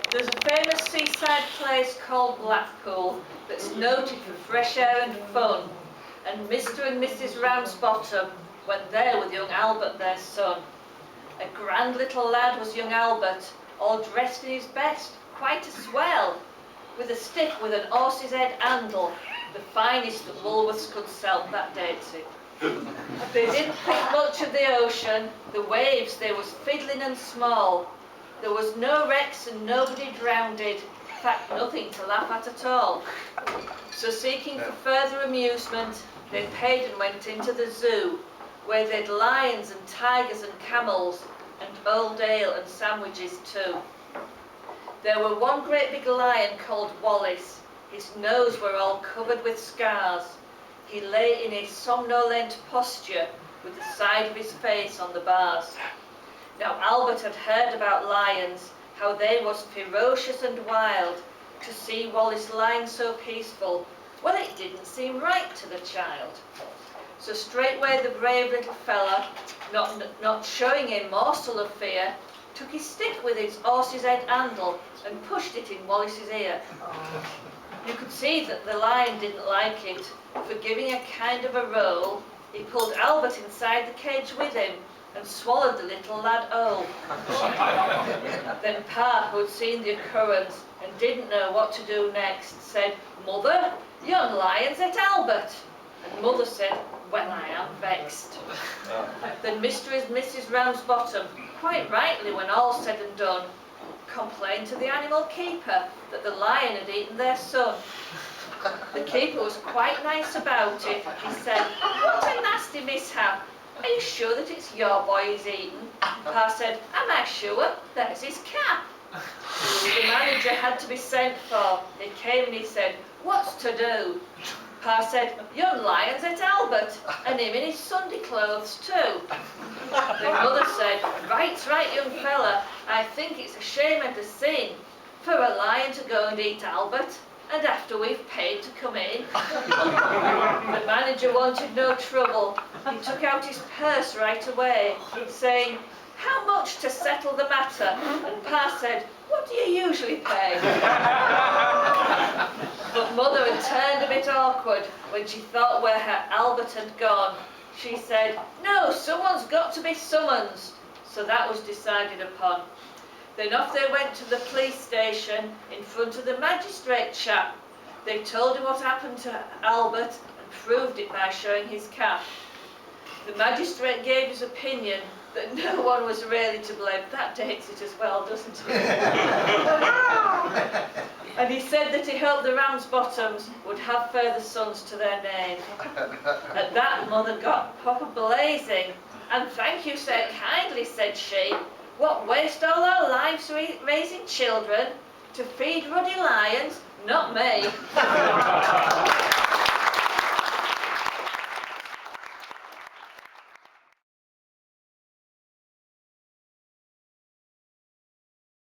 There's a famous seaside place called Blackpool that's noted for fresh air and fun, and Mr. and Mrs. Ramsbottom went there with young Albert, their son. A grand little lad was young Albert, all dressed in his best, quite a swell, with a stick with an horse's head handle, the finest that Woolworths could sell, that dates it. They didn't think much of the ocean, the waves they was fiddling and small. There was no wrecks and nobody drowned, in fact nothing to laugh at all. So seeking for further amusement, they paid and went into the zoo, where they'd lions and tigers and camels, and old ale and sandwiches too. There were one great big lion called Wallace. His nose were all covered with scars. He lay in a somnolent posture, with the side of his face on the bars. Now Albert had heard about lions, how they was ferocious and wild. To see Wallace lying so peaceful, well, it didn't seem right to the child. So straightway the brave little fella, not showing a morsel of fear, took his stick with his horse's head handle and pushed it in Wallace's ear. You could see that the lion didn't like it, for giving a kind of a roll, he pulled Albert inside the cage with him and swallowed the little lad whole. Then Pa, who had seen the occurrence and didn't know what to do next, said, "Mother, young lion's at Albert." And Mother said, "Well, I am vexed." Then Mr. and Mrs. Ramsbottom, quite rightly when all's said and done, complained to the animal keeper that the lion had eaten their son. The keeper was quite nice about it. He said, "What a nasty mishap. Are you sure that it's your boy he's eaten?" Pa said, "Am I sure? There's his cap." The manager had to be sent for. He came and he said, "What's to do?" Pa said, "Young lion's at Albert, and him in his Sunday clothes too." The mother said, "Right's right, young fella. I think it's a shame and a sin for a lion to go and eat Albert, and after we've paid to come in." The manager wanted no trouble. He took out his purse right away, saying, "How much to settle the matter?" And Pa said, "What do you usually pay?" But Mother had turned a bit awkward when she thought where her Albert had gone. She said, "No, someone's got to be summoned." So that was decided upon. Then off they went to the police station in front of the magistrate chap. They told him what happened to Albert and proved it by showing his cap. The magistrate gave his opinion that no one was really to blame. That dates it as well, doesn't it? And he said that he hoped the Ramsbottoms would have further sons to their name. At that, Mother got proper blazing. "And thank you so kindly," said she. "What waste all our lives raising children to feed ruddy lions? Not me."